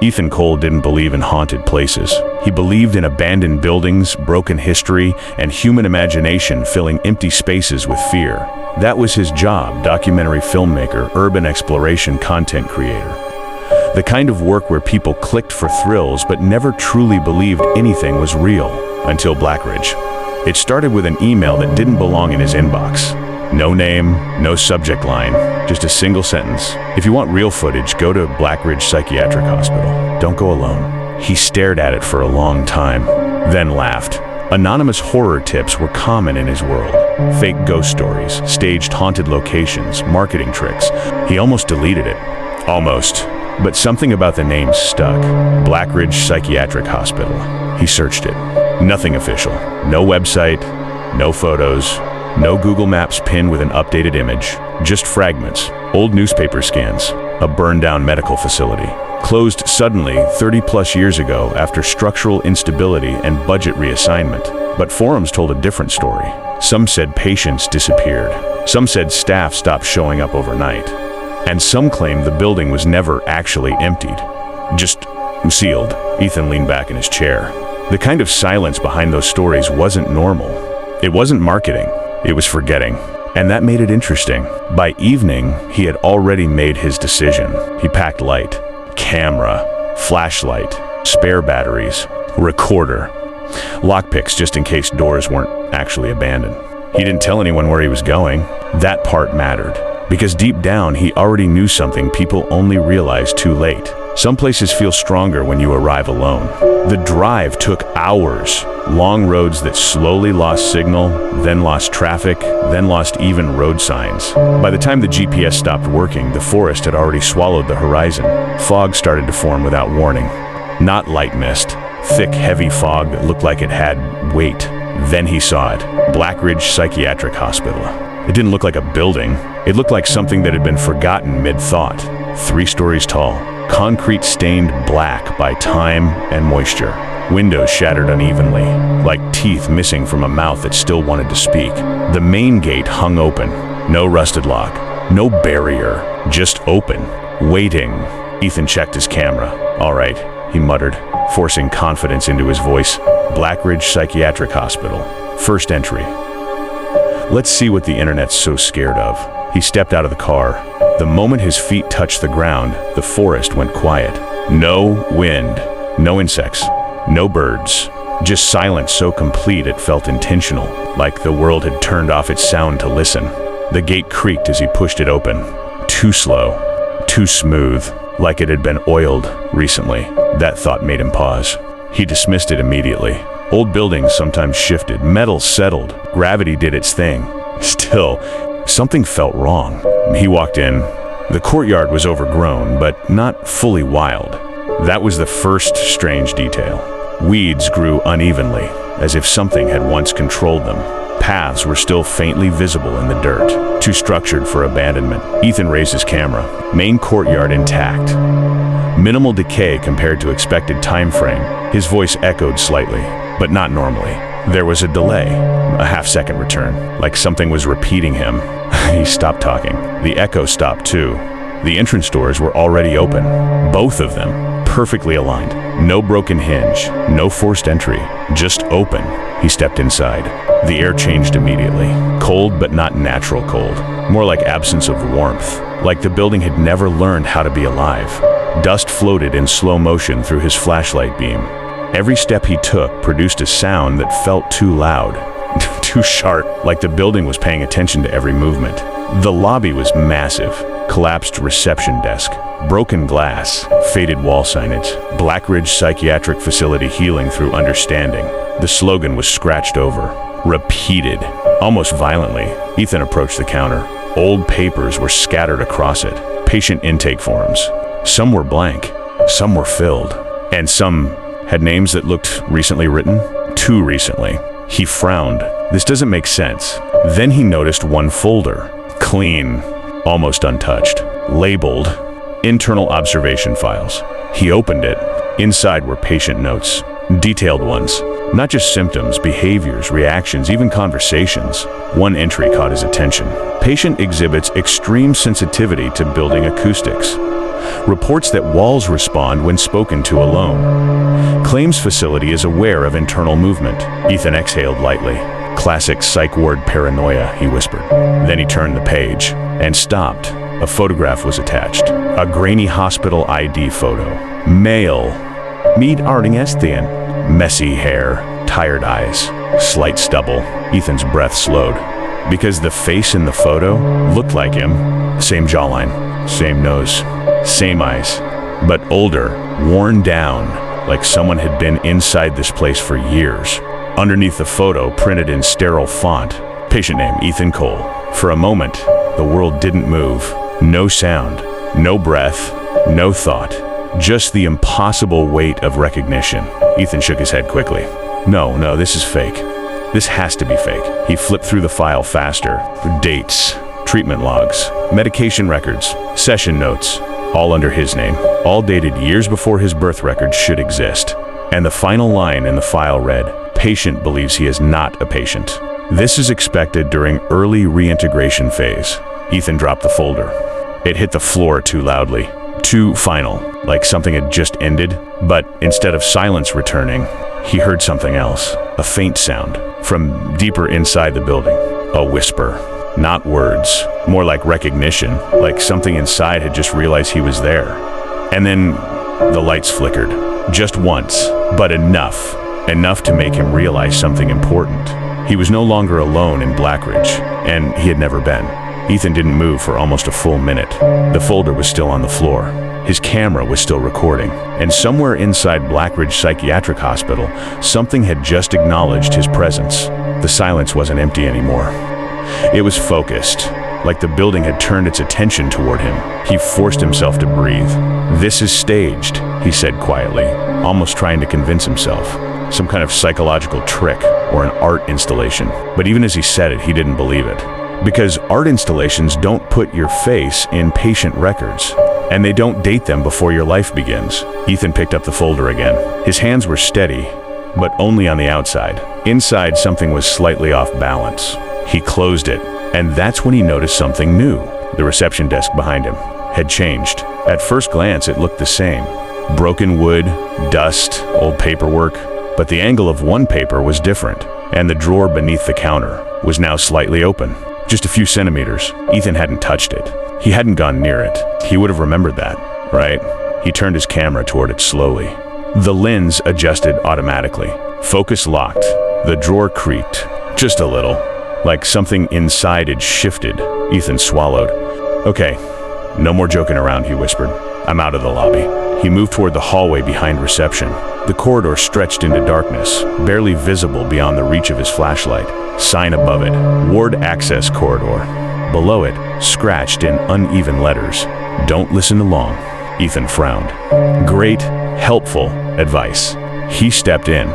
Ethan Cole didn't believe in haunted places. He believed in abandoned buildings, broken history, and human imagination filling empty spaces with fear. That was his job: documentary filmmaker, urban exploration content creator. The kind of work where people clicked for thrills but never truly believed anything was real. Until Blackridge. It started with an email that didn't belong in his inbox. No name, no subject line, just a single sentence. If you want real footage, go to Blackridge Psychiatric Hospital. Don't go alone. He stared at it for a long time, then laughed. Anonymous horror tips were common in his world. Fake ghost stories, staged haunted locations, marketing tricks. He almost deleted it. Almost. But something about the name stuck. Blackridge Psychiatric Hospital. He searched it. Nothing official. No website, no photos, no Google Maps pin with an updated image. Just fragments, old newspaper scans, a burned-down medical facility. Closed suddenly 30-plus years ago after structural instability and budget reassignment. But forums told a different story. Some said patients disappeared. Some said staff stopped showing up overnight. And some claimed the building was never actually emptied. Just sealed. Ethan leaned back in his chair. The kind of silence behind those stories wasn't normal. It wasn't marketing. It was forgetting. And that made it interesting. By evening, he had already made his decision. He packed light, camera, flashlight, spare batteries, recorder, lockpicks just in case doors weren't actually abandoned. He didn't tell anyone where he was going. That part mattered. Because deep down, he already knew something people only realize too late. Some places feel stronger when you arrive alone. The drive took hours. Long roads that slowly lost signal, then lost traffic, then lost even road signs. By the time the GPS stopped working, the forest had already swallowed the horizon. Fog started to form without warning. Not light mist. Thick, heavy fog that looked like it had weight. Then he saw it. Blackridge Psychiatric Hospital. It didn't look like a building. It looked like something that had been forgotten mid-thought. 3 stories tall. Concrete stained black by time and moisture. Windows shattered unevenly, like teeth missing from a mouth that still wanted to speak. The main gate hung open. No rusted lock. No barrier. Just open. Waiting. Ethan checked his camera. All right, he muttered, forcing confidence into his voice. Blackridge Psychiatric Hospital. First entry. Let's see what the internet's so scared of. He stepped out of the car. The moment his feet touched the ground, the forest went quiet. No wind, no insects, no birds. Just silence so complete it felt intentional, like the world had turned off its sound to listen. The gate creaked as he pushed it open. Too slow, too smooth, like it had been oiled recently. That thought made him pause. He dismissed it immediately. Old buildings sometimes shifted, metal settled, gravity did its thing. Still, something felt wrong. He walked in. The courtyard was overgrown, but not fully wild. That was the first strange detail. Weeds grew unevenly, as if something had once controlled them. Paths were still faintly visible in the dirt, too structured for abandonment. Ethan raised his camera. Main courtyard intact. Minimal decay compared to expected time frame. His voice echoed slightly, but not normally. There was a delay, a half-second return, like something was repeating him. He stopped talking. The echo stopped too. The entrance doors were already open, both of them, perfectly aligned. No broken hinge, no forced entry, just open. He stepped inside. The air changed immediately. Cold, but not natural cold. More like absence of warmth, like the building had never learned how to be alive. Dust floated in slow motion through his flashlight beam. Every step he took produced a sound that felt too loud, too sharp, like the building was paying attention to every movement. The lobby was massive. Collapsed reception desk, broken glass, faded wall signage, Blackridge Psychiatric Facility healing through understanding. The slogan was scratched over, repeated, almost violently. Ethan approached the counter. Old papers were scattered across it, patient intake forms. Some were blank, some were filled, and some had names that looked recently written, too recently. He frowned. This doesn't make sense. Then he noticed one folder, clean, almost untouched, labeled internal observation files. He opened it. Inside were patient notes, detailed ones, not just symptoms, behaviors, reactions, even conversations. One entry caught his attention. Patient exhibits extreme sensitivity to building acoustics. Reports that walls respond when spoken to alone. Claims facility is aware of internal movement. Ethan exhaled lightly. Classic psych ward paranoia, he whispered. Then he turned the page and stopped. A photograph was attached. A grainy hospital ID photo. Male. Meet Arting Estian. Messy hair, tired eyes, slight stubble. Ethan's breath slowed. Because the face in the photo looked like him. Same jawline, same nose, same eyes, but older, worn down, like someone had been inside this place for years. Underneath the photo, printed in sterile font, patient name Ethan Cole. For a moment, the world didn't move. No sound, no breath, no thought. Just the impossible weight of recognition. Ethan shook his head quickly. No, this is fake. This has to be fake. He flipped through the file faster. Dates, treatment logs, medication records, session notes, all under his name, all dated years before his birth record should exist. And the final line in the file read, "Patient believes he is not a patient. This is expected during early reintegration phase." Ethan dropped the folder. It hit the floor too loudly, too final, like something had just ended. But instead of silence returning, he heard something else, a faint sound from deeper inside the building. A whisper, not words, more like recognition, like something inside had just realized he was there. And then the lights flickered, just once, but enough to make him realize something important. He was no longer alone in Blackridge, and he had never been. Ethan didn't move for almost a full minute. The folder was still on the floor. His camera was still recording, and somewhere inside Blackridge Psychiatric Hospital, something had just acknowledged his presence. The silence wasn't empty anymore. It was focused, like the building had turned its attention toward him. He forced himself to breathe. "This is staged," he said quietly, almost trying to convince himself. Some kind of psychological trick or an art installation. But even as he said it, he didn't believe it. Because art installations don't put your face in patient records, and they don't date them before your life begins. Ethan picked up the folder again. His hands were steady, but only on the outside. Inside, something was slightly off balance. He closed it, and that's when he noticed something new. The reception desk behind him had changed. At first glance, it looked the same. Broken wood, dust, old paperwork, but the angle of one paper was different, and the drawer beneath the counter was now slightly open. Just a few centimeters. Ethan hadn't touched it. He hadn't gone near it. He would have remembered that, right? He turned his camera toward it slowly. The lens adjusted automatically. Focus locked. The drawer creaked, just a little, like something inside had shifted. Ethan swallowed. "Okay, no more joking around," he whispered. "I'm out of the lobby." He moved toward the hallway behind reception. The corridor stretched into darkness, barely visible beyond the reach of his flashlight. Sign above it, Ward Access Corridor. Below it, scratched in uneven letters, "Don't listen along." Ethan frowned. Great, helpful advice. He stepped in.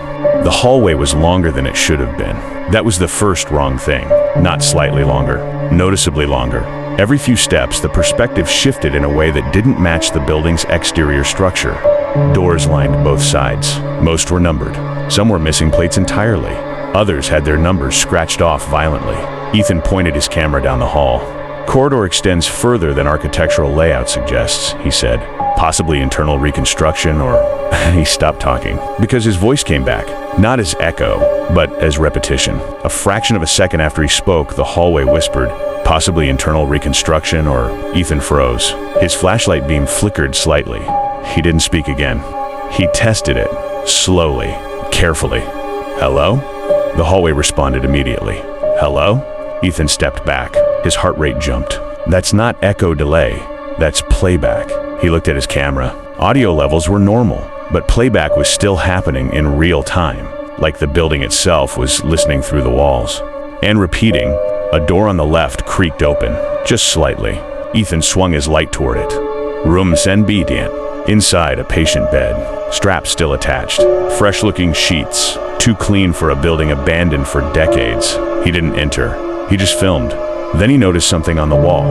The hallway was longer than it should have been. That was the first wrong thing. Not slightly longer, noticeably longer. Every few steps, the perspective shifted in a way that didn't match the building's exterior structure. Doors lined both sides. Most were numbered. Some were missing plates entirely. Others had their numbers scratched off violently. Ethan pointed his camera down the hall. "Corridor extends further than architectural layout suggests," he said. "Possibly internal reconstruction or..." He stopped talking because his voice came back, not as echo, but as repetition. A fraction of a second after he spoke, the hallway whispered, "Possibly internal reconstruction," or Ethan froze. His flashlight beam flickered slightly. He didn't speak again. He tested it, slowly, carefully. "Hello?" The hallway responded immediately. "Hello?" Ethan stepped back. His heart rate jumped. That's not echo delay. That's playback. He looked at his camera. Audio levels were normal, but playback was still happening in real time, like the building itself was listening through the walls. And repeating, a door on the left creaked open, just slightly. Ethan swung his light toward it. Room Senbedian. Inside, a patient bed, straps still attached, fresh-looking sheets, too clean for a building abandoned for decades. He didn't enter. He just filmed. Then he noticed something on the wall.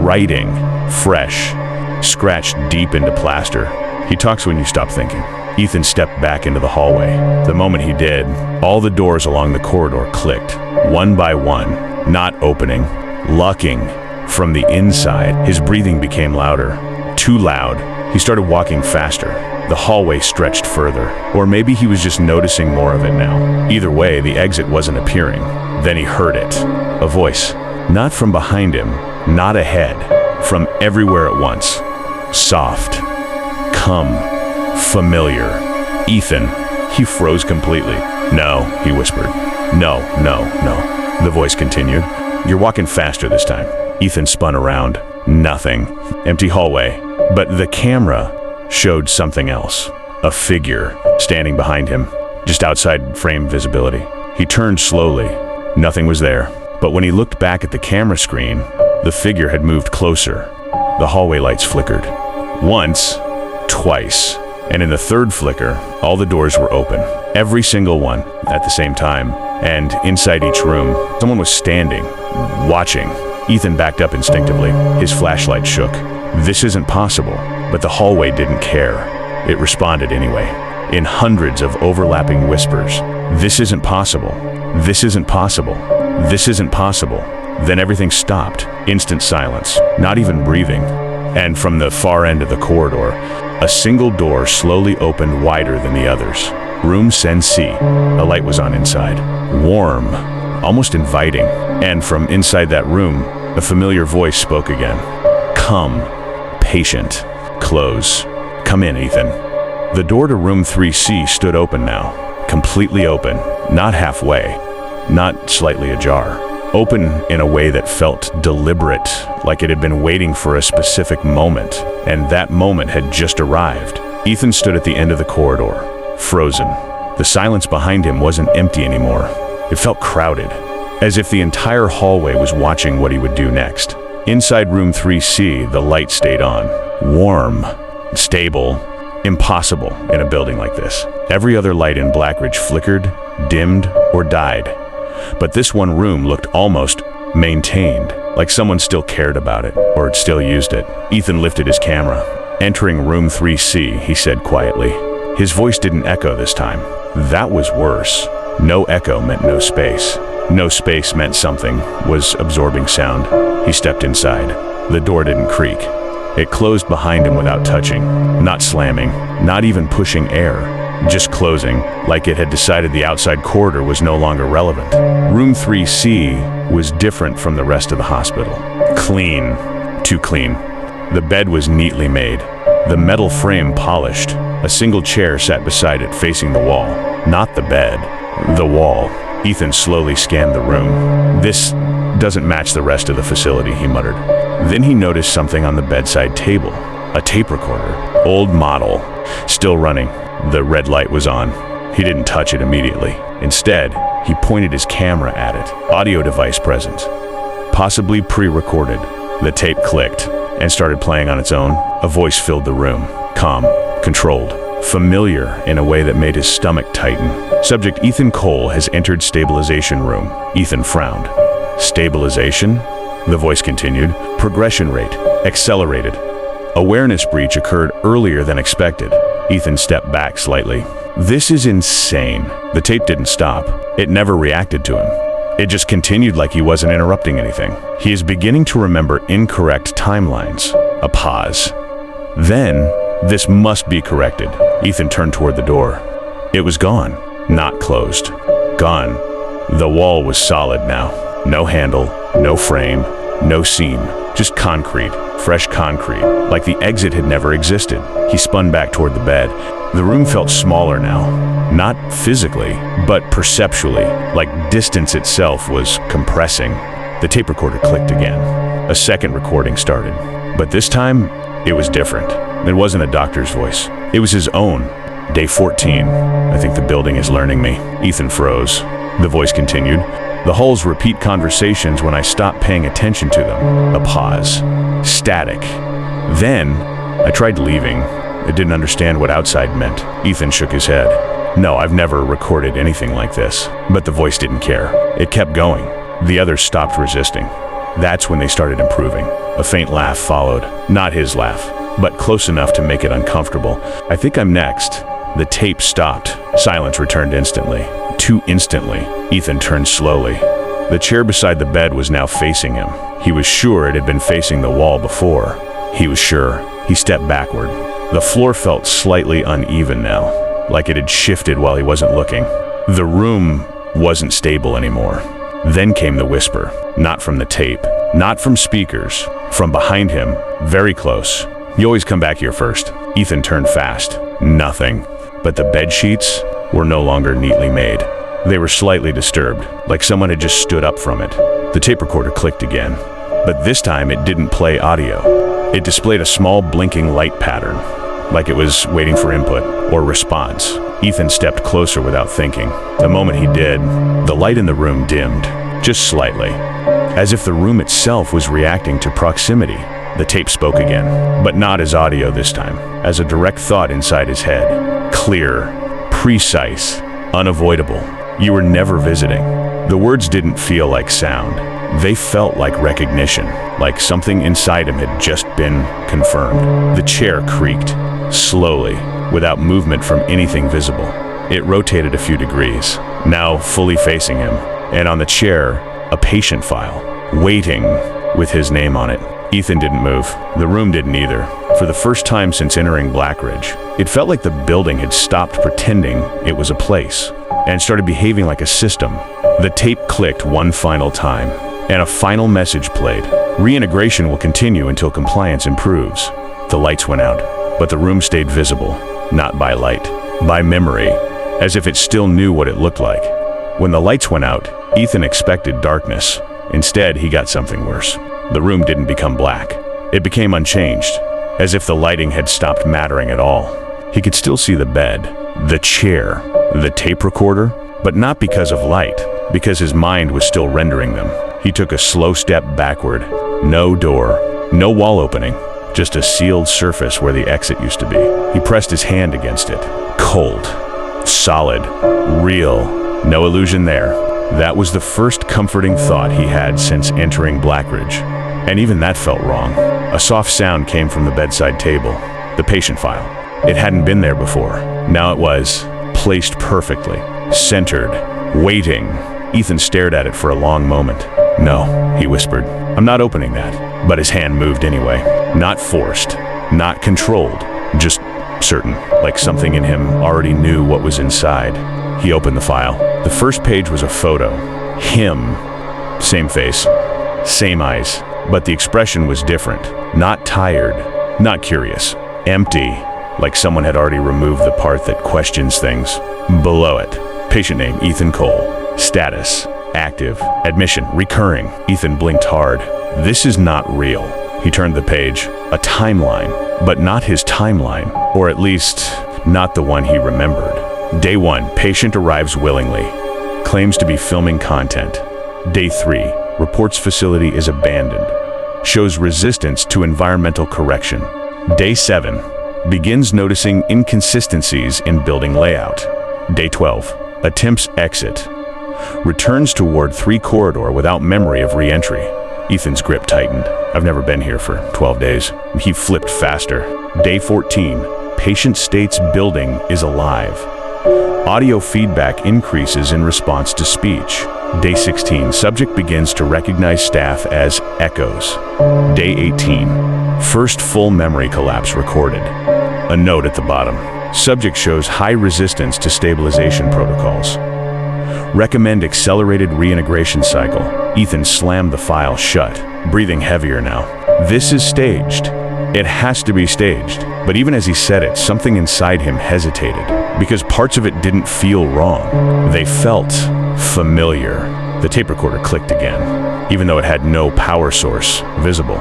Writing. Fresh. Scratched deep into plaster. He talks when you stop thinking. Ethan stepped back into the hallway. The moment he did, all the doors along the corridor clicked, one by one, not opening, locking. From the inside, his breathing became louder. Too loud. He started walking faster. The hallway stretched further. Or maybe he was just noticing more of it now. Either way, the exit wasn't appearing. Then he heard it. A voice. Not from behind him, not ahead. From everywhere at once. Soft. Come. Familiar. Ethan. He froze completely. No, he whispered. No. The voice continued. You're walking faster this time. Ethan spun around. Nothing. Empty hallway. But the camera showed something else. A figure standing behind him, just outside frame visibility. He turned slowly. Nothing was there. But when he looked back at the camera screen, the figure had moved closer. The hallway lights flickered. Once, twice, and in the third flicker, all the doors were open. Every single one at the same time. And inside each room, someone was standing, watching. Ethan backed up instinctively. His flashlight shook. This isn't possible. But the hallway didn't care. It responded anyway, in hundreds of overlapping whispers. This isn't possible. This isn't possible. This isn't possible. Then everything stopped. Instant silence. Not even breathing. And from the far end of the corridor, a single door slowly opened wider than the others. Room Sen-Si. A light was on inside. Warm. Almost inviting. And from inside that room, a familiar voice spoke again. Come. Patient. Close. Come in, Ethan. The door to room 3C stood open now. Completely open. Not halfway. Not slightly ajar. Open in a way that felt deliberate, like it had been waiting for a specific moment, and that moment had just arrived. Ethan stood at the end of the corridor, frozen. The silence behind him wasn't empty anymore. It felt crowded, as if the entire hallway was watching what he would do next. Inside room 3C, the light stayed on. Warm, stable, impossible in a building like this. Every other light in Blackridge flickered, dimmed, or died. But this one room looked almost maintained, like someone still cared about it, or had still used it. Ethan lifted his camera. Entering room 3C, he said quietly. His voice didn't echo this time. That was worse. No echo meant no space. No space meant something was absorbing sound. He stepped inside. The door didn't creak. It closed behind him without touching, not slamming, not even pushing air, just closing, like it had decided the outside corridor was no longer relevant. Room 3C was different from the rest of the hospital. Clean. Too clean. The bed was neatly made. The metal frame polished. A single chair sat beside it, facing the wall. Not the bed. The wall. Ethan slowly scanned the room. This doesn't match the rest of the facility, he muttered. Then he noticed something on the bedside table. A tape recorder. Old model. Still running. The red light was on. He didn't touch it immediately. Instead, he pointed his camera at it. Audio device present. Possibly pre-recorded. The tape clicked and started playing on its own. A voice filled the room. Calm. Controlled. Familiar in a way that made his stomach tighten. Subject Ethan Cole has entered stabilization room. Ethan frowned. Stabilization? The voice continued. Progression rate. Accelerated. Awareness breach occurred earlier than expected. Ethan stepped back slightly. This is insane. The tape didn't stop. It never reacted to him. It just continued like he wasn't interrupting anything. He is beginning to remember incorrect timelines. A pause. Then, this must be corrected. Ethan turned toward the door. It was gone. Not closed. Gone. The wall was solid now. No handle, no frame, no seam. Just concrete. Fresh concrete. Like the exit had never existed. He spun back toward the bed. The room felt smaller now. Not physically, but perceptually. Like distance itself was compressing. The tape recorder clicked again. A second recording started. But this time, it was different. It wasn't a doctor's voice. It was his own. Day 14. I think the building is learning me. Ethan froze. The voice continued. The halls repeat conversations when I stop paying attention to them. A pause. Static. Then, I tried leaving. I didn't understand what outside meant. Ethan shook his head. No, I've never recorded anything like this. But the voice didn't care. It kept going. The others stopped resisting. That's when they started improving. A faint laugh followed. Not his laugh, but close enough to make it uncomfortable. I think I'm next. The tape stopped. Silence returned instantly. Too instantly. Ethan turned slowly. The chair beside the bed was now facing him. He was sure it had been facing the wall before. He was sure. He stepped backward. The floor felt slightly uneven now, like it had shifted while he wasn't looking. The room wasn't stable anymore. Then came the whisper, not from the tape, not from speakers, from behind him, very close. "You always come back here first." Ethan turned fast. Nothing. But the bed sheets were no longer neatly made. They were slightly disturbed, like someone had just stood up from it. The tape recorder clicked again, but this time it didn't play audio. It displayed a small blinking light pattern, like it was waiting for input or response. Ethan stepped closer without thinking. The moment he did, the light in the room dimmed, just slightly, as if the room itself was reacting to proximity. The tape spoke again, but not as audio this time, as a direct thought inside his head. Clear, precise, unavoidable. "You were never visiting." The words didn't feel like sound. They felt like recognition, like something inside him had just been confirmed. The chair creaked, slowly, without movement from anything visible. It rotated a few degrees, now fully facing him, and on the chair, a patient file, waiting with his name on it. Ethan didn't move. The room didn't either. For the first time since entering Blackridge, it felt like the building had stopped pretending it was a place and started behaving like a system. The tape clicked one final time, and a final message played. "Reintegration will continue until compliance improves." The lights went out, but the room stayed visible, not by light, by memory, as if it still knew what it looked like. When the lights went out, Ethan expected darkness. Instead, he got something worse. The room didn't become black. It became unchanged, as if the lighting had stopped mattering at all. He could still see the bed, the chair, the tape recorder, but not because of light, because his mind was still rendering them. He took a slow step backward. No door, no wall opening, just a sealed surface where the exit used to be. He pressed his hand against it. Cold, solid, real, no illusion there. That was the first comforting thought he had since entering Blackridge, and even that felt wrong. A soft sound came from the bedside table, the patient file. It hadn't been there before. Now it was, placed perfectly, centered, waiting. Ethan stared at it for a long moment. "No," he whispered. "I'm not opening that." But his hand moved anyway. Not forced, not controlled, just certain, like something in him already knew what was inside. He opened the file. The first page was a photo. Him. Same face, same eyes, but the expression was different. Not tired, not curious. Empty, like someone had already removed the part that questions things. Below it, patient name Ethan Cole. Status, active. Admission, recurring. Ethan blinked hard. This is not real. He turned the page. A timeline, but not his timeline, or at least not the one he remembered. Day 1, patient arrives willingly. Claims to be filming content. Day 3, reports facility is abandoned. Shows resistance to environmental correction. Day 7, begins noticing inconsistencies in building layout. Day 12, attempts exit. Returns to Ward 3 corridor without memory of re-entry. Ethan's grip tightened. "I've never been here for 12 days. He flipped faster. Day 14, patient states building is alive. Audio feedback increases in response to speech. Day 16, subject begins to recognize staff as echoes. Day 18, first full memory collapse recorded. A note at the bottom. Subject shows high resistance to stabilization protocols. Recommend accelerated reintegration cycle." Ethan slammed the file shut, breathing heavier now. This is staged. It has to be staged. But even as he said it, something inside him hesitated, because parts of it didn't feel wrong. They felt familiar. The tape recorder clicked again, even though it had no power source visible.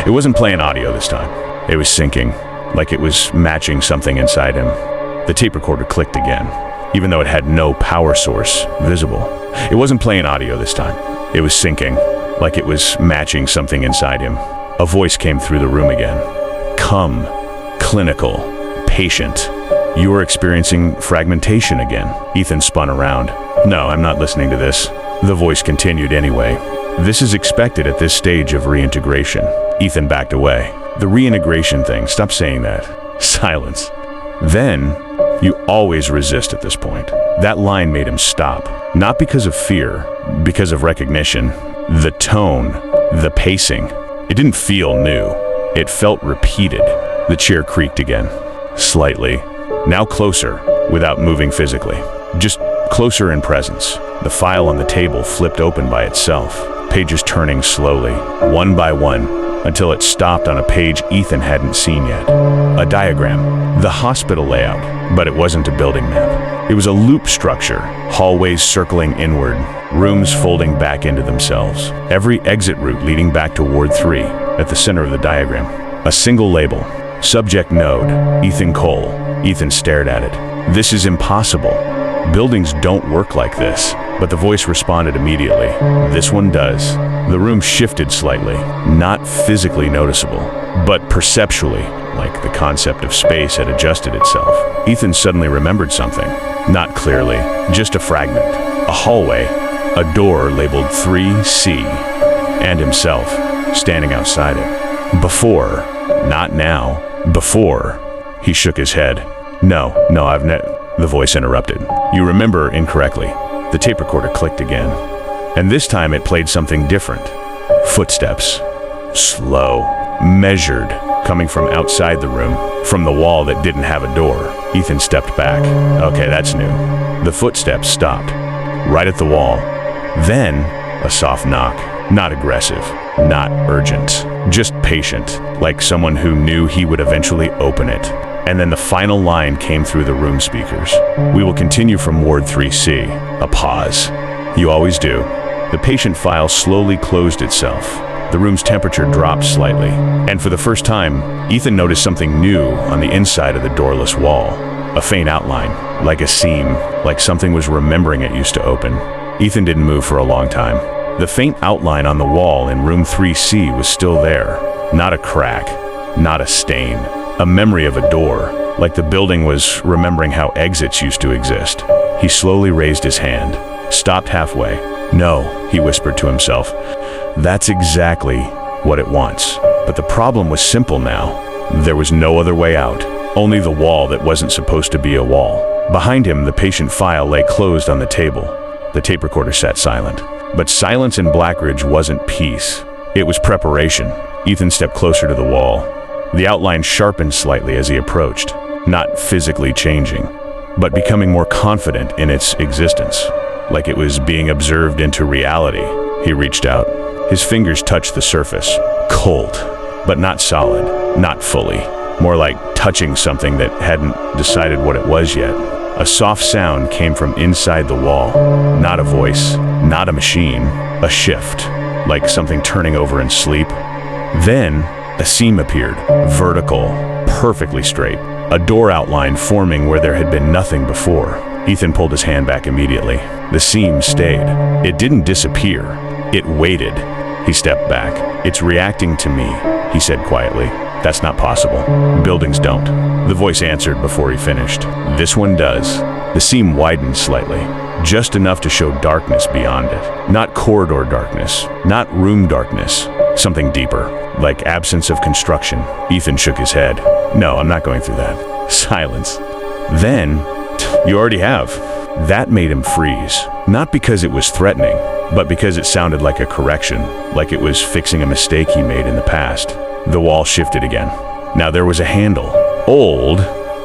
It wasn't playing audio this time. It was syncing, like it was matching something inside him. The tape recorder clicked again, even though it had no power source visible. It wasn't playing audio this time. It was syncing, like it was matching something inside him. A voice came through the room again. "Come, clinical, patient. You are experiencing fragmentation again." Ethan spun around. "No, I'm not listening to this." The voice continued anyway. "This is expected at this stage of reintegration." Ethan backed away. "The reintegration thing, stop saying that." Silence. "Then, you always resist at this point." That line made him stop. Not because of fear, because of recognition. The tone, the pacing. It didn't feel new. It felt repeated. The chair creaked again, slightly, now closer, without moving physically. Just closer in presence. The file on the table flipped open by itself, pages turning slowly, one by one, until it stopped on a page Ethan hadn't seen yet. A diagram, the hospital layout, but it wasn't a building map. It was a loop structure, hallways circling inward, rooms folding back into themselves. Every exit route leading back to Ward 3, at the center of the diagram. A single label, subject node, Ethan Cole. Ethan stared at it. This is impossible. Buildings don't work like this. But the voice responded immediately. This one does. The room shifted slightly, not physically noticeable, but perceptually, like the concept of space had adjusted itself. Ethan suddenly remembered something. Not clearly, just a fragment. A hallway, a door labeled 3C, and himself, standing outside it. Before, not now, before. He shook his head. No, the voice interrupted. You remember incorrectly. The tape recorder clicked again, and this time it played something different. Footsteps. Slow, measured, coming from outside the room, from the wall that didn't have a door. Ethan stepped back. Okay, that's new. The footsteps stopped, right at the wall. Then, a soft knock. Not aggressive, not urgent, just patient, like someone who knew he would eventually open it. And then the final line came through the room speakers. We will continue from Ward 3C. A pause. You always do. The patient file slowly closed itself. The room's temperature dropped slightly. And for the first time, Ethan noticed something new on the inside of the doorless wall. A faint outline, like a seam, like something was remembering it used to open. Ethan didn't move for a long time. The faint outline on the wall in room 3C was still there. Not a crack, not a stain. A memory of a door, like the building was remembering how exits used to exist. He slowly raised his hand, stopped halfway. No, he whispered to himself. That's exactly what it wants. But the problem was simple now. There was no other way out, only the wall that wasn't supposed to be a wall. Behind him, the patient file lay closed on the table. The tape recorder sat silent. But silence in Blackridge wasn't peace. It was preparation. Ethan stepped closer to the wall. The outline sharpened slightly as he approached, not physically changing, but becoming more confident in its existence, like it was being observed into reality. He reached out. His fingers touched the surface, cold, but not solid, not fully, more like touching something that hadn't decided what it was yet. A soft sound came from inside the wall, not a voice, not a machine, a shift, like something turning over in sleep. Then, a seam appeared, vertical, perfectly straight, a door outline forming where there had been nothing before. Ethan pulled his hand back immediately. The seam stayed. It didn't disappear. It waited. He stepped back. It's reacting to me, he said quietly. That's not possible. Buildings don't. The voice answered before he finished. This one does. The seam widened slightly, just enough to show darkness beyond it. Not corridor darkness, not room darkness, something deeper, like absence of construction. Ethan shook his head. No, I'm not going through that. Silence. Then, you already have. That made him freeze. Not because it was threatening, but because it sounded like a correction, like it was fixing a mistake he made in the past. The wall shifted again. Now there was a handle. Old,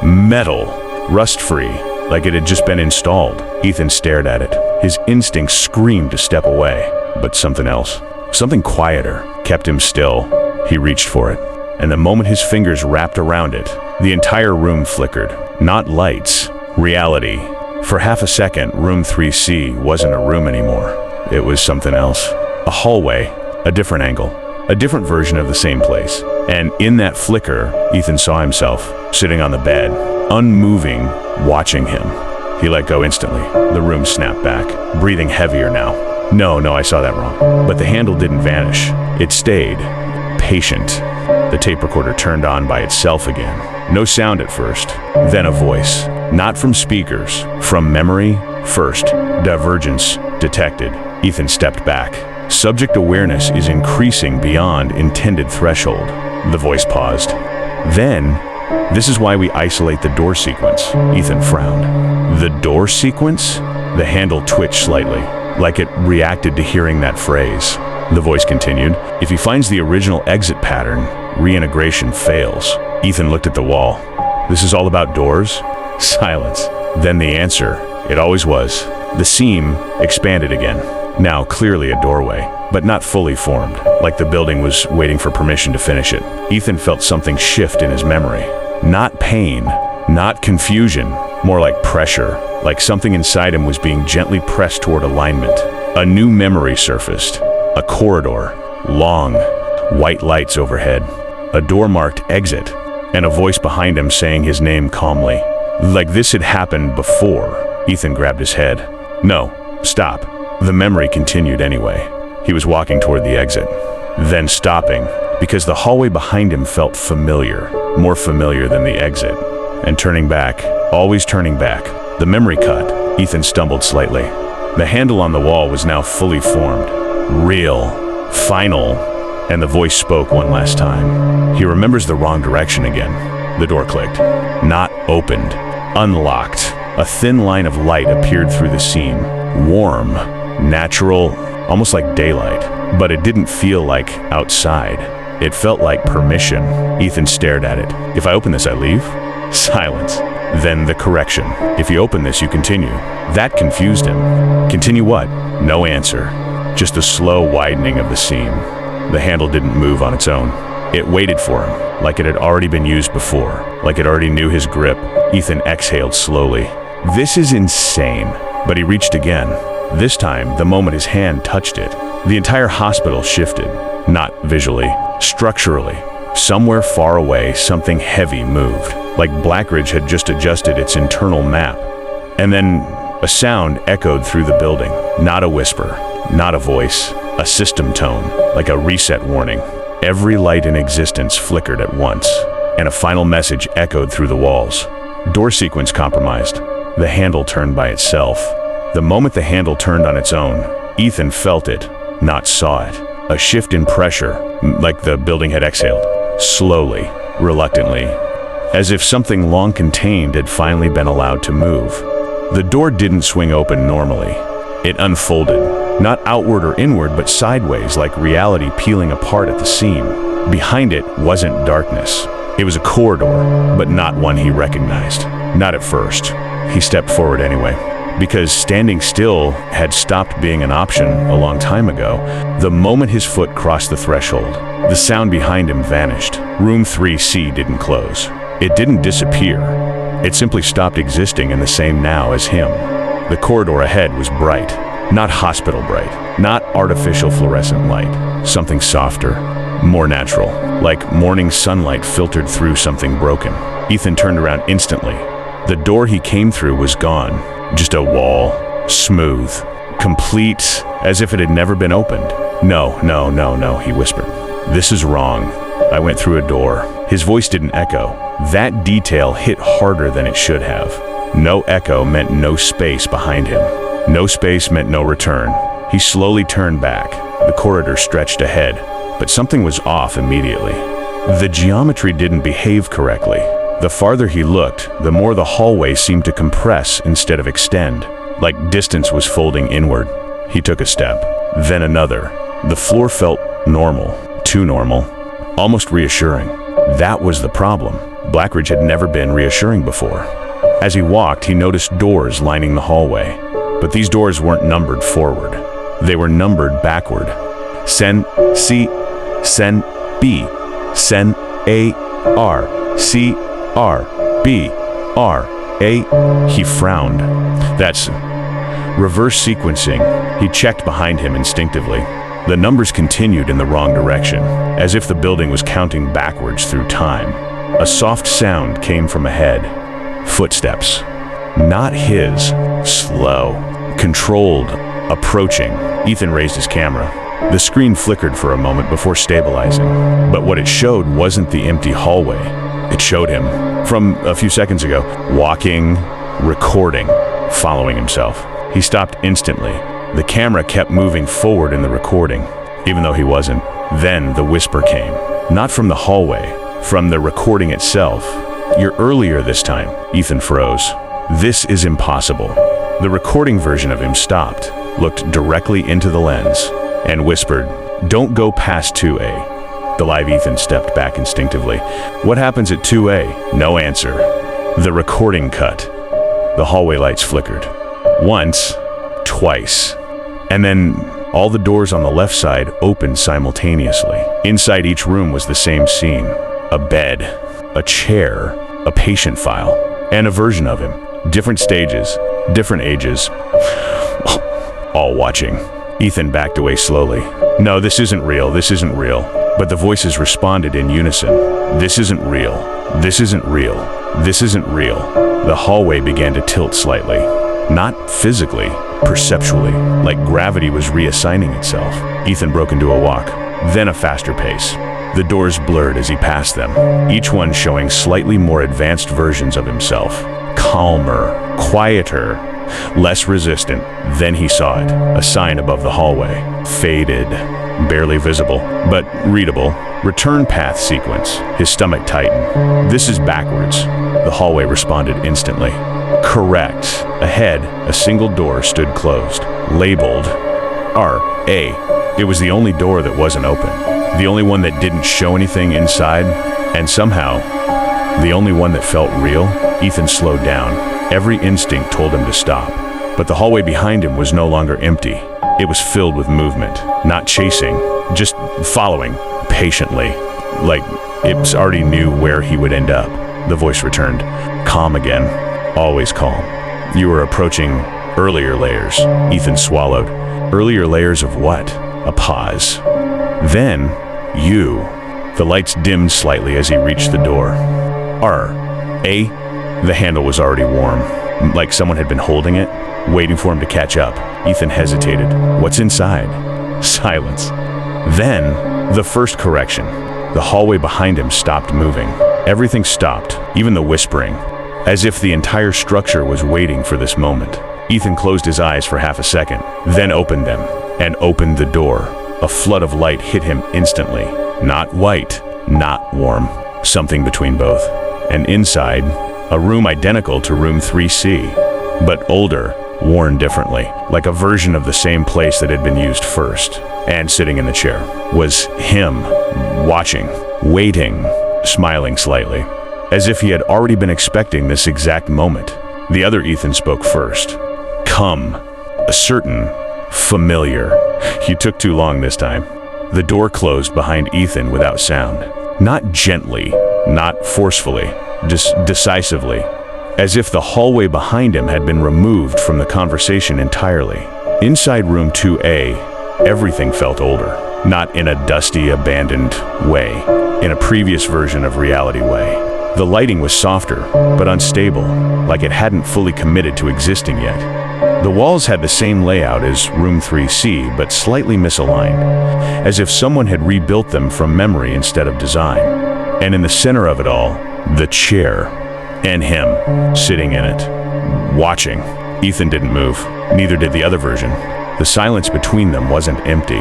metal, rust-free, like it had just been installed. Ethan stared at it. His instinct screamed to step away, but something else, something quieter, kept him still. He reached for it, and the moment his fingers wrapped around it, the entire room flickered. Not lights, reality. For half a second, room 3C wasn't a room anymore. It was something else. A hallway, a different angle, a different version of the same place. And in that flicker, Ethan saw himself, sitting on the bed, unmoving, watching him. He let go instantly. The room snapped back, breathing heavier now. No, I saw that wrong. But the handle didn't vanish. It stayed, patient. The tape recorder turned on by itself again. No sound at first, then a voice. Not from speakers, from memory. First, divergence detected. Ethan stepped back. Subject awareness is increasing beyond intended threshold. The voice paused. Then, this is why we isolate the door sequence. Ethan frowned. The door sequence? The handle twitched slightly, like it reacted to hearing that phrase. The voice continued. If he finds the original exit pattern, reintegration fails. Ethan looked at the wall. This is all about doors? Silence. Then the answer. It always was. The seam expanded again. Now clearly a doorway, but not fully formed, like the building was waiting for permission to finish it. Ethan felt something shift in his memory. Not pain, not confusion, more like pressure, like something inside him was being gently pressed toward alignment. A new memory surfaced. A corridor, long, white lights overhead, a door marked exit, and a voice behind him saying his name calmly. Like this had happened before. Ethan grabbed his head. No, stop. The memory continued anyway. He was walking toward the exit, then stopping, because the hallway behind him felt familiar, more familiar than the exit. And turning back, always turning back. The memory cut. Ethan stumbled slightly. The handle on the wall was now fully formed. Real. Final. And the voice spoke one last time. He remembers the wrong direction again. The door clicked. Not opened. Unlocked. A thin line of light appeared through the seam. Warm. Natural. Almost like daylight. But it didn't feel like outside. It felt like permission. Ethan stared at it. If I open this, I leave? Silence. Then the correction. If you open this, you continue. That confused him. Continue what? No answer. Just a slow widening of the seam. The handle didn't move on its own. It waited for him, like it had already been used before, like it already knew his grip. Ethan exhaled slowly. This is insane. But he reached again. This time, the moment his hand touched it, the entire hospital shifted. Not visually, structurally. Somewhere far away, something heavy moved, like Blackridge had just adjusted its internal map. And then a sound echoed through the building. Not a whisper, not a voice, a system tone, like a reset warning. Every light in existence flickered at once, and a final message echoed through the walls. Door sequence compromised. The handle turned by itself. The moment the handle turned on its own, Ethan felt it, not saw it. A shift in pressure, like the building had exhaled. Slowly, reluctantly, as if something long contained had finally been allowed to move. The door didn't swing open normally. It unfolded, not outward or inward, but sideways, like reality peeling apart at the seam. Behind it wasn't darkness. It was a corridor, but not one he recognized. Not at first. He stepped forward anyway, because standing still had stopped being an option a long time ago. The moment his foot crossed the threshold, the sound behind him vanished. Room 3C didn't close. It didn't disappear. It simply stopped existing in the same now as him. The corridor ahead was bright, not hospital bright, not artificial fluorescent light. Something softer, more natural, like morning sunlight filtered through something broken. Ethan turned around instantly. The door he came through was gone. Just a wall, smooth, complete, as if it had never been opened. No, he whispered. This is wrong. I went through a door. His voice didn't echo. That detail hit harder than it should have. No echo meant no space behind him. No space meant no return. He slowly turned back. The corridor stretched ahead, but something was off immediately. The geometry didn't behave correctly. The farther he looked, the more the hallway seemed to compress instead of extend, like distance was folding inward. He took a step, then another. The floor felt normal, too normal, almost reassuring. That was the problem. Blackridge had never been reassuring before. As he walked, he noticed doors lining the hallway, but these doors weren't numbered forward. They were numbered backward. Sen C, Sen B, Sen A R C R B R A. He frowned. That's reverse sequencing. He checked behind him instinctively. The numbers continued in the wrong direction, as if the building was counting backwards through time. A soft sound came from ahead. Footsteps. Not his. Slow. Controlled. Approaching. Ethan raised his camera. The screen flickered for a moment before stabilizing. But what it showed wasn't the empty hallway. It showed him, from a few seconds ago, walking, recording, following himself. He stopped instantly. The camera kept moving forward in the recording, even though he wasn't. Then the whisper came. Not from the hallway, from the recording itself. You're earlier this time. Ethan froze. This is impossible. The recording version of him stopped, looked directly into the lens, and whispered, "Don't go past 2A. The live Ethan stepped back instinctively. What happens at 2A? No answer. The recording cut. The hallway lights flickered. Once, twice. And then all the doors on the left side opened simultaneously. Inside each room was the same scene. A bed, a chair, a patient file, and a version of him. Different stages, different ages. All watching. Ethan backed away slowly. No, this isn't real, this isn't real. But the voices responded in unison. This isn't real, this isn't real, this isn't real. The hallway began to tilt slightly. Not physically, perceptually, like gravity was reassigning itself. Ethan broke into a walk, then a faster pace. The doors blurred as he passed them, each one showing slightly more advanced versions of himself. Calmer, quieter, less resistant. Then he saw it, a sign above the hallway. Faded, barely visible, but readable. Return path sequence. His stomach tightened. This is backwards. The hallway responded instantly. Correct. Ahead, a single door stood closed, labeled R.A. It was the only door that wasn't open, the only one that didn't show anything inside, and somehow, the only one that felt real. Ethan slowed down. Every instinct told him to stop, but the hallway behind him was no longer empty. It was filled with movement, not chasing, just following, patiently, like it already knew where he would end up. The voice returned, calm again, always calm. You were approaching earlier layers. Ethan swallowed. Earlier layers of what? A pause. Then, you. The lights dimmed slightly as he reached the door. R.A. The handle was already warm, like someone had been holding it, waiting for him to catch up. Ethan hesitated. What's inside? Silence. Then, the first correction. The hallway behind him stopped moving. Everything stopped, even the whispering, as if the entire structure was waiting for this moment. Ethan closed his eyes for half a second, then opened them, and opened the door. A flood of light hit him instantly. Not white, not warm, something between both. And inside, a room identical to room 3C, but older, worn differently, like a version of the same place that had been used first. And sitting in the chair was him, watching, waiting, smiling slightly, as if he had already been expecting this exact moment. The other Ethan spoke first. Come, a certain familiar. You took too long this time. The door closed behind Ethan without sound. Not gently, not forcefully, just decisively, as if the hallway behind him had been removed from the conversation entirely. Inside room 2A, everything felt older, not in a dusty, abandoned way, in a previous version of reality way. The lighting was softer, but unstable, like it hadn't fully committed to existing yet. The walls had the same layout as room 3C, but slightly misaligned, as if someone had rebuilt them from memory instead of design. And in the center of it all, the chair, and him, sitting in it, watching. Ethan didn't move, neither did the other version. The silence between them wasn't empty.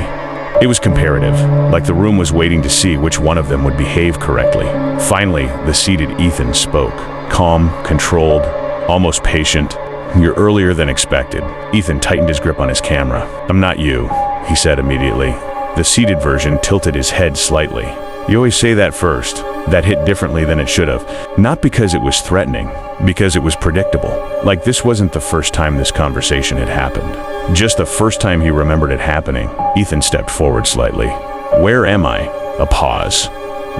It was comparative, like the room was waiting to see which one of them would behave correctly. Finally, the seated Ethan spoke, calm, controlled, almost patient. You're earlier than expected. Ethan tightened his grip on his camera. I'm not you, he said immediately. The seated version tilted his head slightly. You always say that first. That hit differently than it should have. Not because it was threatening, because it was predictable. Like this wasn't the first time this conversation had happened. Just the first time he remembered it happening. Ethan stepped forward slightly. Where am I? A pause.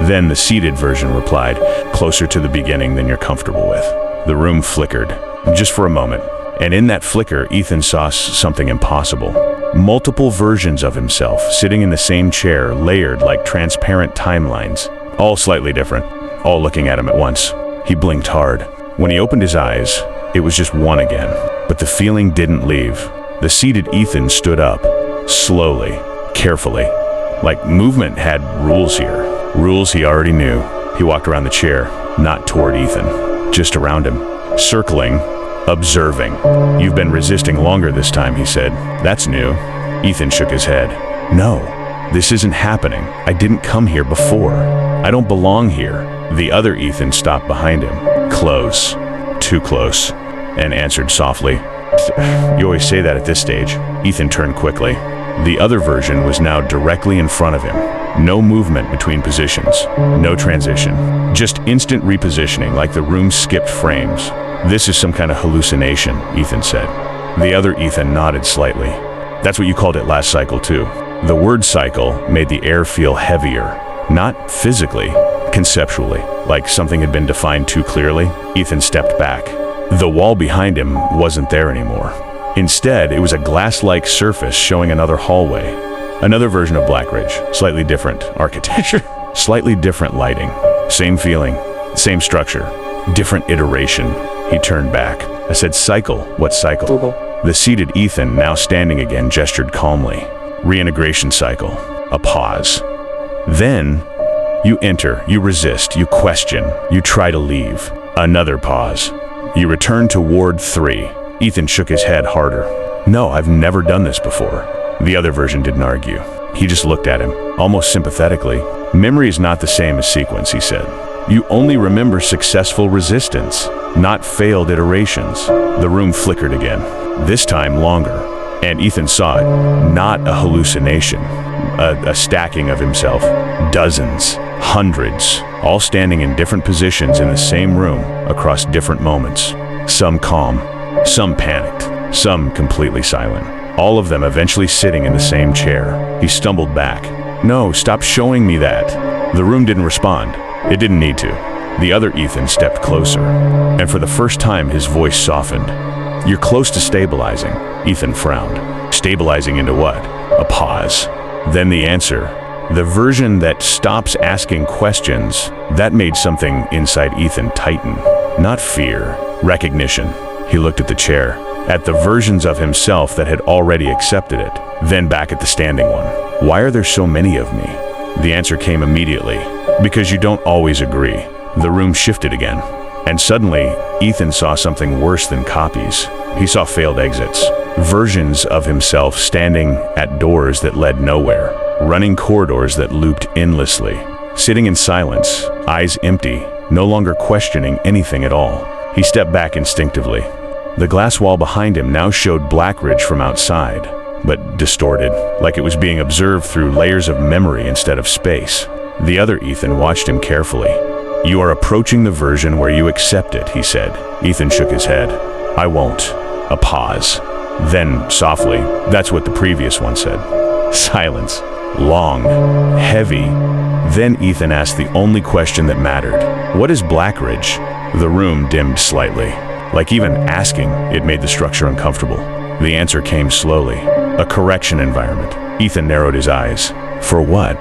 Then the seated version replied, closer to the beginning than you're comfortable with. The room flickered, just for a moment. And in that flicker, Ethan saw something impossible. Multiple versions of himself, sitting in the same chair, layered like transparent timelines. All slightly different, all looking at him at once. He blinked hard. When he opened his eyes, it was just one again. But the feeling didn't leave. The seated Ethan stood up, slowly, carefully. Like movement had rules here. Rules he already knew. He walked around the chair, not toward Ethan, just around him, circling, observing. You've been resisting longer this time, he said. That's new. Ethan shook his head. No, this isn't happening. I didn't come here before. I don't belong here. The other Ethan stopped behind him. Close. Too close. And answered softly. You always say that at this stage. Ethan turned quickly. The other version was now directly in front of him. No movement between positions, no transition, just instant repositioning like the room skipped frames. "This is some kind of hallucination," Ethan said. The other Ethan nodded slightly. "That's what you called it last cycle too." The word cycle made the air feel heavier, not physically, conceptually, like something had been defined too clearly. Ethan stepped back. The wall behind him wasn't there anymore. Instead, it was a glass-like surface showing another hallway. Another version of Blackridge, slightly different architecture, slightly different lighting. Same feeling, same structure, different iteration. He turned back. I said, "Cycle, what cycle?" Google. The seated Ethan, now standing again, gestured calmly. "Reintegration cycle." A pause. Then, you enter, you resist, you question, you try to leave. Another pause. You return to Ward 3. Ethan shook his head harder. "No, I've never done this before." The other version didn't argue. He just looked at him, almost sympathetically. "Memory is not the same as sequence," he said. "You only remember successful resistance, not failed iterations." The room flickered again, this time longer, and Ethan saw it. Not a hallucination, a stacking of himself. Dozens, hundreds, all standing in different positions in the same room across different moments. Some calm, some panicked, some completely silent. All of them eventually sitting in the same chair. He stumbled back. "No, stop showing me that." The room didn't respond. It didn't need to. The other Ethan stepped closer, and for the first time his voice softened. "You're close to stabilizing." Ethan frowned. Stabilizing into what? A pause. Then the answer. The version that stops asking questions. That made something inside Ethan tighten. Not fear, recognition. He looked at the chair, at the versions of himself that had already accepted it, then back at the standing one. "Why are there so many of me?" The answer came immediately. "Because you don't always agree." The room shifted again, and suddenly Ethan saw something worse than copies. He saw failed exits, versions of himself standing at doors that led nowhere, running corridors that looped endlessly, sitting in silence, eyes empty, no longer questioning anything at all. He stepped back instinctively. The glass wall behind him now showed Blackridge from outside, but distorted, like it was being observed through layers of memory instead of space. The other Ethan watched him carefully. "You are approaching the version where you accept it," he said. Ethan shook his head. "I won't." A pause. Then, softly, "That's what the previous one said." Silence. Long. Heavy. Then Ethan asked the only question that mattered. "What is Blackridge?" The room dimmed slightly. Like even asking, it made the structure uncomfortable. The answer came slowly. "A correction environment." Ethan narrowed his eyes. "For what?"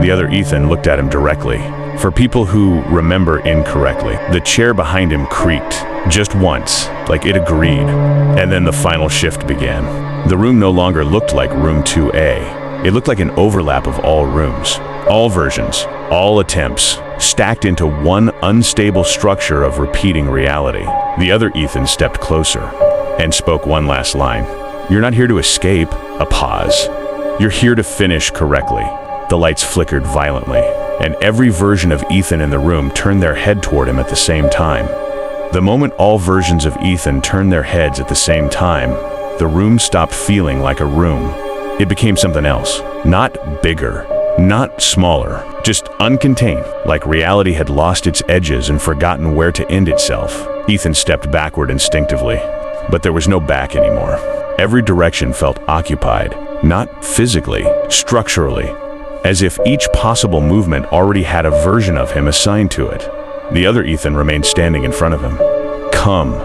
The other Ethan looked at him directly. "For people who remember incorrectly." The chair behind him creaked, just once, like it agreed. And then the final shift began. The room no longer looked like room 2A. It looked like an overlap of all rooms, all versions, all attempts, stacked into one unstable structure of repeating reality. The other Ethan stepped closer and spoke one last line. "You're not here to escape." A pause. "You're here to finish correctly." The lights flickered violently, and every version of Ethan in the room turned their head toward him at the same time. The moment all versions of Ethan turned their heads at the same time, the room stopped feeling like a room. It became something else. Not bigger, not smaller, just uncontained, like reality had lost its edges and forgotten where to end itself. Ethan stepped backward instinctively, but there was no back anymore. Every direction felt occupied, not physically, structurally, as if each possible movement already had a version of him assigned to it. The other Ethan remained standing in front of him. "Come."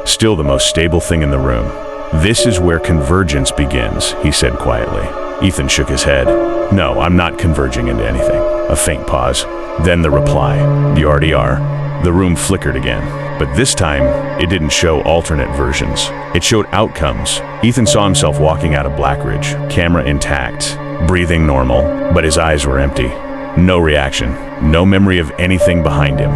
Still the most stable thing in the room. "This is where convergence begins," he said quietly. Ethan shook his head. "No, I'm not converging into anything." A faint pause. Then the reply. "You already are." The room flickered again, but this time it didn't show alternate versions. It showed outcomes. Ethan saw himself walking out of Blackridge, camera intact, breathing normal, but his eyes were empty. No reaction, no memory of anything behind him.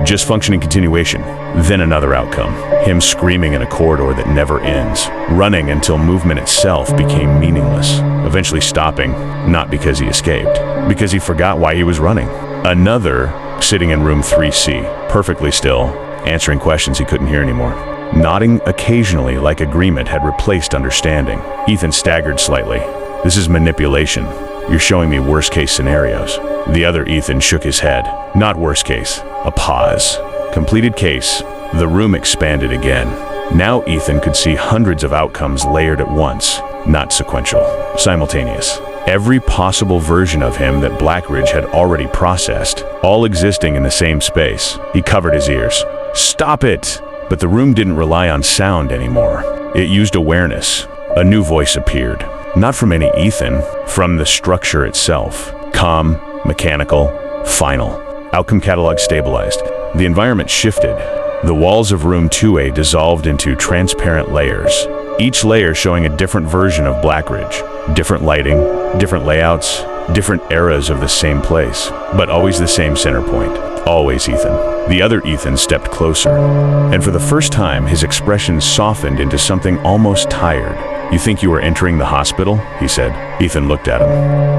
Just functioning continuation. Then another outcome. Him screaming in a corridor that never ends, running until movement itself became meaningless, eventually stopping, not because he escaped, because he forgot why he was running. Another, sitting in room 3C, perfectly still, answering questions he couldn't hear anymore. Nodding occasionally like agreement had replaced understanding. Ethan staggered slightly. This is manipulation. You're showing me worst-case scenarios. The other Ethan shook his head. Not worst case. A pause. Completed case. The room expanded again. Now Ethan could see hundreds of outcomes layered at once. Not sequential. Simultaneous. Every possible version of him that Blackridge had already processed, all existing in the same space. He covered his ears. Stop it! But the room didn't rely on sound anymore. It used awareness. A new voice appeared. Not from any Ethan, from the structure itself. Calm, mechanical, final. Outcome catalog stabilized. The environment shifted. The walls of room 2A dissolved into transparent layers, each layer showing a different version of Blackridge. Different lighting, different layouts, different eras of the same place, but always the same center point. Always Ethan. The other Ethan stepped closer, and for the first time, his expression softened into something almost tired. You think you are entering the hospital? He said. Ethan looked at him.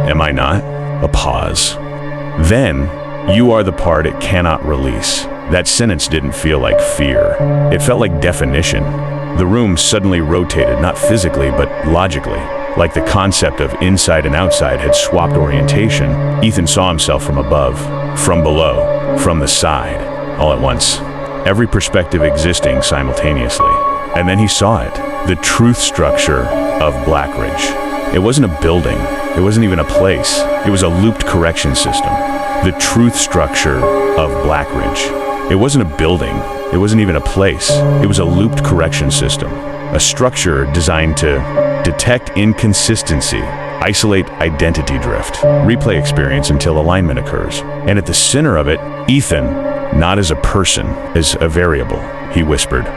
Am I not? A pause. Then, you are the part it cannot release. That sentence didn't feel like fear. It felt like definition. The room suddenly rotated, not physically, but logically. Like the concept of inside and outside had swapped orientation. Ethan saw himself from above, from below, from the side, all at once. Every perspective existing simultaneously. And then he saw it. The truth structure of Blackridge. It wasn't a building. It wasn't even a place. It was a looped correction system. The truth structure of Blackridge. It wasn't a building. It wasn't even a place. It was a looped correction system. A structure designed to detect inconsistency, isolate identity drift, replay experience until alignment occurs. And at the center of it, Ethan, not as a person, as a variable, he whispered,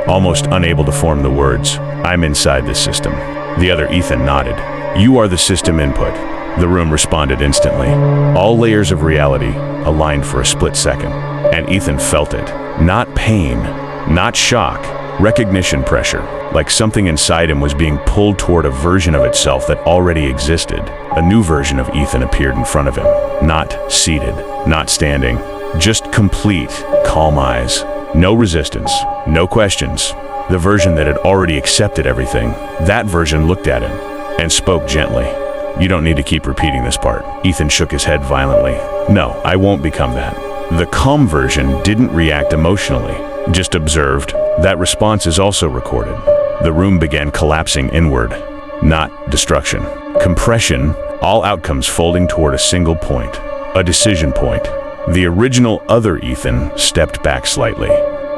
almost unable to form the words. I'm inside this system. The other Ethan nodded. You are the system input. The room responded instantly. All layers of reality aligned for a split second, and Ethan felt it. Not pain, not shock, recognition pressure, like something inside him was being pulled toward a version of itself that already existed. A new version of Ethan appeared in front of him, not seated, not standing, just complete, calm eyes. No resistance, no questions. The version that had already accepted everything. That version looked at him and spoke gently. You don't need to keep repeating this part. Ethan shook his head violently. No, I won't become that. The calm version didn't react emotionally, just observed. That response is also recorded. The room began collapsing inward, not destruction. Compression, all outcomes folding toward a single point, a decision point. The original other Ethan stepped back slightly.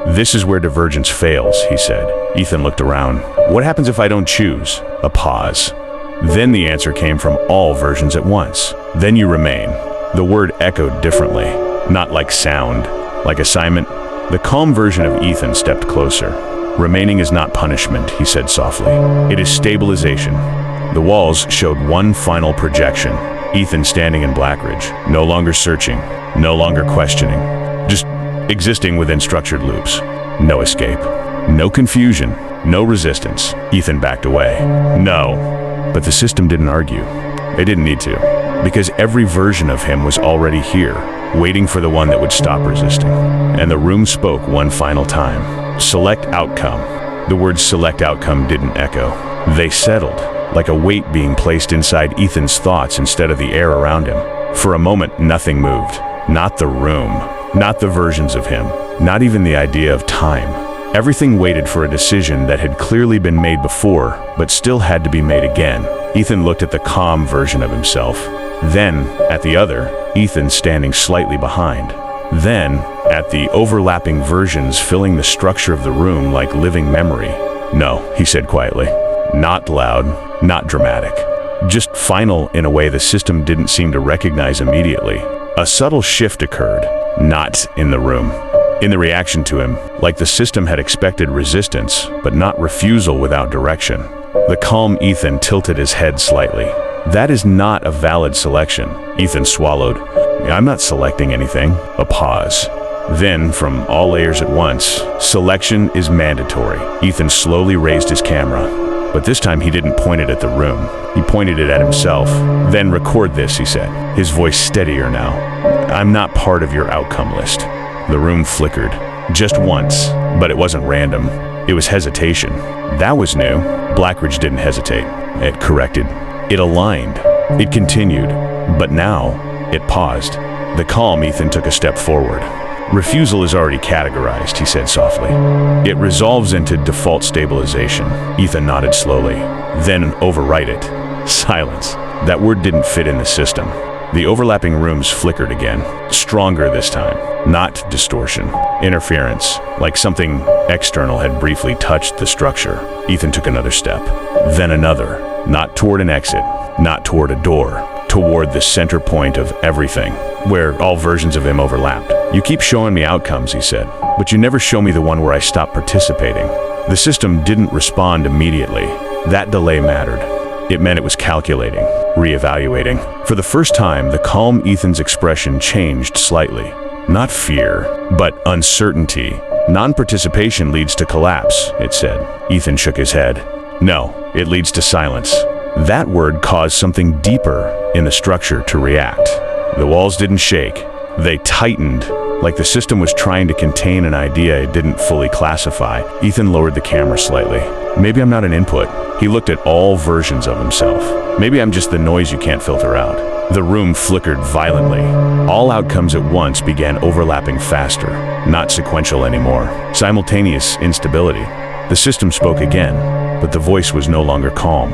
This is where divergence fails, he said. Ethan looked around. What happens if I don't choose? A pause. Then the answer came from all versions at once. Then you remain. The word echoed differently, not like sound, like assignment. The calm version of Ethan stepped closer. Remaining is not punishment, he said softly. It is stabilization. The walls showed one final projection. Ethan standing in Blackridge, no longer searching, no longer questioning, just existing within structured loops. No escape, no confusion, no resistance. Ethan backed away. No. But the system didn't argue. They didn't need to, because every version of him was already here, waiting for the one that would stop resisting. And the room spoke one final time. Select outcome. The words select outcome didn't echo. They settled, like a weight being placed inside Ethan's thoughts instead of the air around him. For a moment, nothing moved. Not the room, not the versions of him, not even the idea of time. Everything waited for a decision that had clearly been made before, but still had to be made again. Ethan looked at the calm version of himself. Then, at the other, Ethan standing slightly behind. Then, at the overlapping versions filling the structure of the room like living memory. No, he said quietly. Not loud, not dramatic. Just final in a way the system didn't seem to recognize immediately. A subtle shift occurred, not in the room. In the reaction to him, like the system had expected resistance, but not refusal without direction. The calm Ethan tilted his head slightly. That is not a valid selection. Ethan swallowed. I'm not selecting anything. A pause. Then, from all layers at once, selection is mandatory. Ethan slowly raised his camera, but this time he didn't point it at the room. He pointed it at himself. Then record this, he said, his voice steadier now. I'm not part of your outcome list. The room flickered, just once, but it wasn't random. It was hesitation. That was new. Blackridge didn't hesitate. It corrected. It aligned. It continued. But now, it paused. The calm Ethan took a step forward. "Refusal is already categorized," he said softly. "It resolves into default stabilization." Ethan nodded slowly. "Then overwrite it." Silence. That word didn't fit in the system. The overlapping rooms flickered again, stronger this time. Not distortion. Interference, like something external had briefly touched the structure. Ethan took another step, then another. Not toward an exit, not toward a door, toward the center point of everything, where all versions of him overlapped. "You keep showing me outcomes," he said, "but you never show me the one where I stop participating." The system didn't respond immediately. That delay mattered. It meant it was calculating, reevaluating. For the first time, the calm Ethan's expression changed slightly. Not fear, but uncertainty. "Non-participation leads to collapse," it said. Ethan shook his head. "No, it leads to silence." That word caused something deeper in the structure to react. The walls didn't shake. They tightened, like the system was trying to contain an idea it didn't fully classify. Ethan lowered the camera slightly. "Maybe I'm not an input." He looked at all versions of himself. "Maybe I'm just the noise you can't filter out." The room flickered violently. All outcomes at once began overlapping faster, not sequential anymore. Simultaneous instability. The system spoke again, but the voice was no longer calm.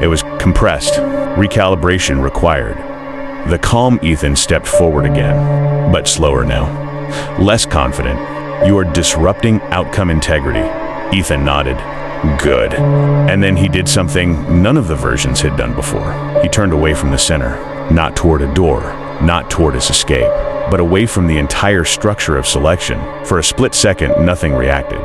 It was compressed. Recalibration required. The calm Ethan stepped forward again, but slower now. Less confident. "You are disrupting outcome integrity." Ethan nodded. "Good." And then he did something none of the versions had done before. He turned away from the center, not toward a door, not toward his escape, but away from the entire structure of selection. For a split second, nothing reacted.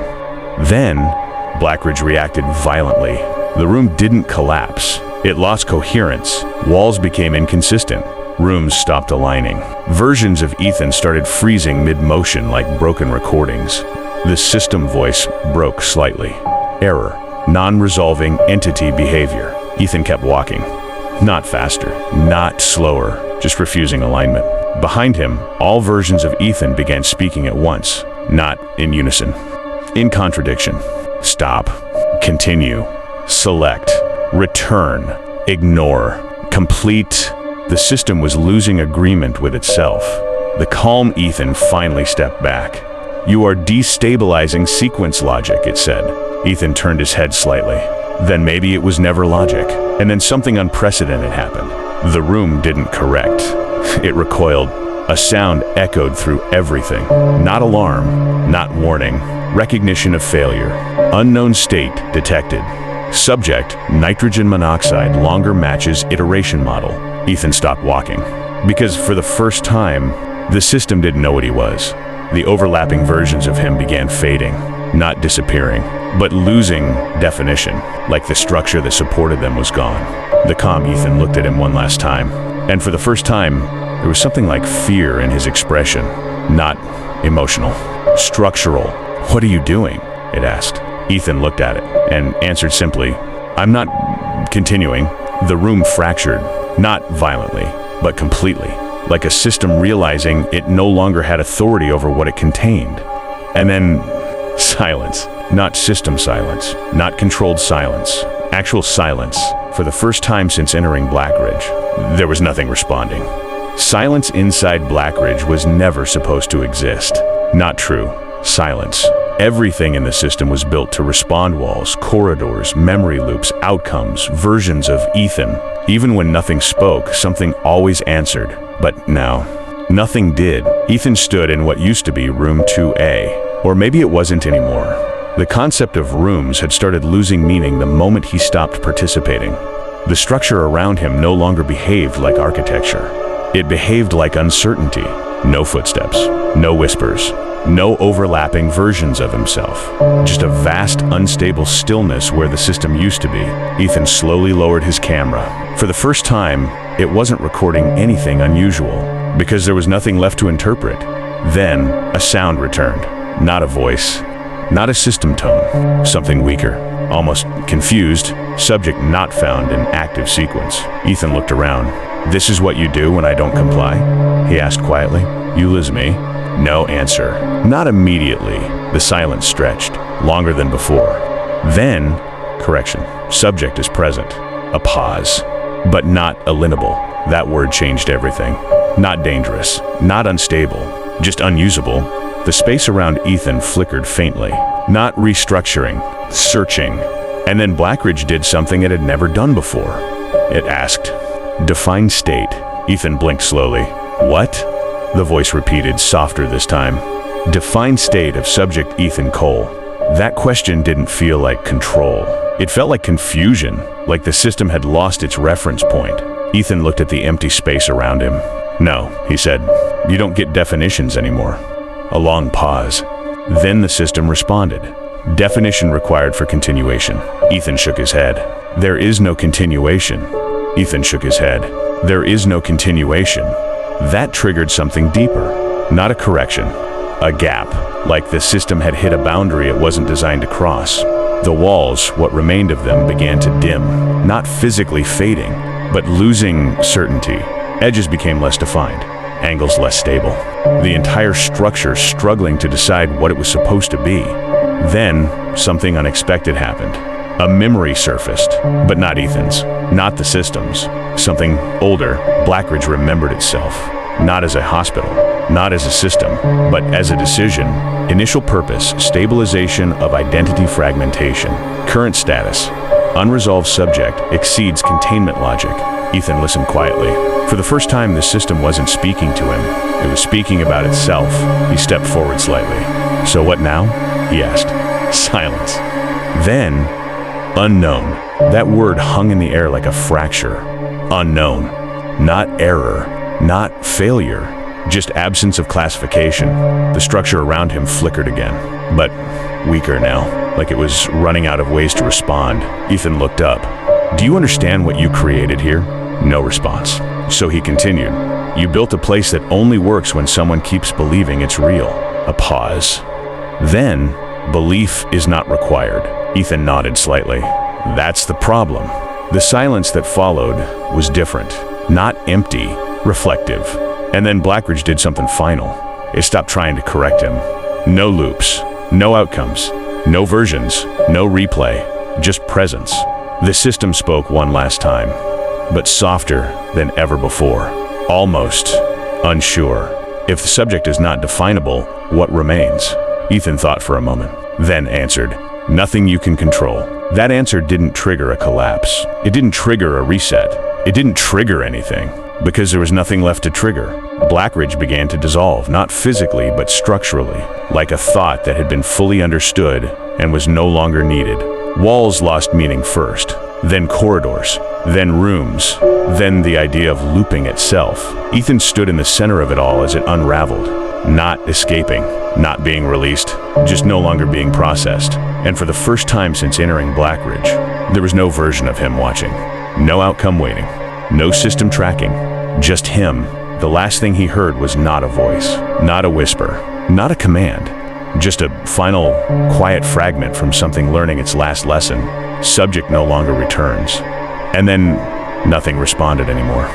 Then, Blackridge reacted violently. The room didn't collapse. It lost coherence. Walls became inconsistent. Rooms stopped aligning. Versions of Ethan started freezing mid-motion like broken recordings. The system voice broke slightly. "Error. Non-resolving entity behavior." Ethan kept walking. Not faster, not slower, just refusing alignment. Behind him, all versions of Ethan began speaking at once, not in unison. In contradiction. Stop. Continue. Select. Return. Ignore. Complete. The system was losing agreement with itself. The calm Ethan finally stepped back. "You are destabilizing sequence logic," it said. Ethan turned his head slightly. Then maybe it was never logic. And then something unprecedented happened. The room didn't correct. It recoiled. A sound echoed through everything. Not alarm, not warning. Recognition of failure. Unknown state detected. Subject, nitrogen monoxide, longer matches iteration model. Ethan stopped walking. Because for the first time, the system didn't know what he was. The overlapping versions of him began fading. Not disappearing, but losing definition, like the structure that supported them was gone. The calm Ethan looked at him one last time, and for the first time, there was something like fear in his expression. Not emotional. Structural. "What are you doing?" it asked. Ethan looked at it and answered simply, "I'm not continuing." The room fractured, not violently, but completely, like a system realizing it no longer had authority over what it contained. And then silence. Not system silence, not controlled silence. Actual silence. For the first time since entering Blackridge, there was nothing responding. Silence inside Blackridge was never supposed to exist. Not true. Silence. Everything in the system was built to respond: walls, corridors, memory loops, outcomes, versions of Ethan. Even when nothing spoke, something always answered. But now, nothing did. Ethan stood in what used to be room 2A. Or maybe it wasn't anymore. The concept of rooms had started losing meaning the moment he stopped participating. The structure around him no longer behaved like architecture. It behaved like uncertainty. No footsteps, no whispers, no overlapping versions of himself. Just a vast, unstable stillness where the system used to be. Ethan slowly lowered his camera. For the first time, it wasn't recording anything unusual, because there was nothing left to interpret. Then, a sound returned. Not a voice, not a system tone. Something weaker, almost confused. Subject not found in active sequence. Ethan looked around. "This is what you do when I don't comply?" he asked quietly. "You lose me?" No answer. Not immediately. The silence stretched, longer than before. Then, correction, subject is present. A pause. but not alienable. That word changed everything. Not dangerous, not unstable, just unusable. The space around Ethan flickered faintly. Not restructuring, searching. And then Blackridge did something it had never done before. It asked, "Define state." Ethan blinked slowly. "What?" The voice repeated, softer this time. "Define state of subject Ethan Cole." That question didn't feel like control. It felt like confusion, like the system had lost its reference point. Ethan looked at the empty space around him. "No," he said, "you don't get definitions anymore." A long pause. Then the system responded. "Definition required for continuation." Ethan shook his head. "There is no continuation." Ethan shook his head. "There is no continuation." That triggered something deeper. Not a correction. A gap, like the system had hit a boundary it wasn't designed to cross. The walls, what remained of them, began to dim, not physically fading, but losing certainty. Edges became less defined, angles less stable. The entire structure struggling to decide what it was supposed to be. Then, something unexpected happened. A memory surfaced, but not Ethan's, not the system's. Something older. Blackridge remembered itself, not as a hospital, not as a system, but as a decision. Initial purpose, stabilization of identity fragmentation. Current status, unresolved subject exceeds containment logic. Ethan listened quietly. For the first time, the system wasn't speaking to him. It was speaking about itself. He stepped forward slightly. "So what now?" he asked. Silence. Then, unknown. That word hung in the air like a fracture. Unknown. Not error. Not failure. Just absence of classification. The structure around him flickered again, but weaker now, like it was running out of ways to respond. Ethan looked up. "Do you understand what you created here?" No response. So he continued. "You built a place that only works when someone keeps believing it's real." A pause. Then, "Belief is not required." Ethan nodded slightly. "That's the problem." The silence that followed was different. Not empty, reflective. And then Blackridge did something final. It stopped trying to correct him. No loops, no outcomes, no versions, no replay, just presence. The system spoke one last time, but softer than ever before. Almost unsure. If the subject is not definable, what remains? Ethan thought for a moment, then answered, "Nothing you can control." That answer didn't trigger a collapse. It didn't trigger a reset. It didn't trigger anything, because there was nothing left to trigger. Blackridge began to dissolve, not physically, but structurally, like a thought that had been fully understood and was no longer needed. Walls lost meaning first, then corridors, then rooms, then the idea of looping itself. Ethan stood in the center of it all as it unraveled, not escaping, not being released, just no longer being processed. And for the first time since entering Blackridge, there was no version of him watching, no outcome waiting, no system tracking, just him. The last thing he heard was not a voice, not a whisper, not a command, just a final, quiet fragment from something learning its last lesson. Subject no longer returns. And then nothing responded anymore.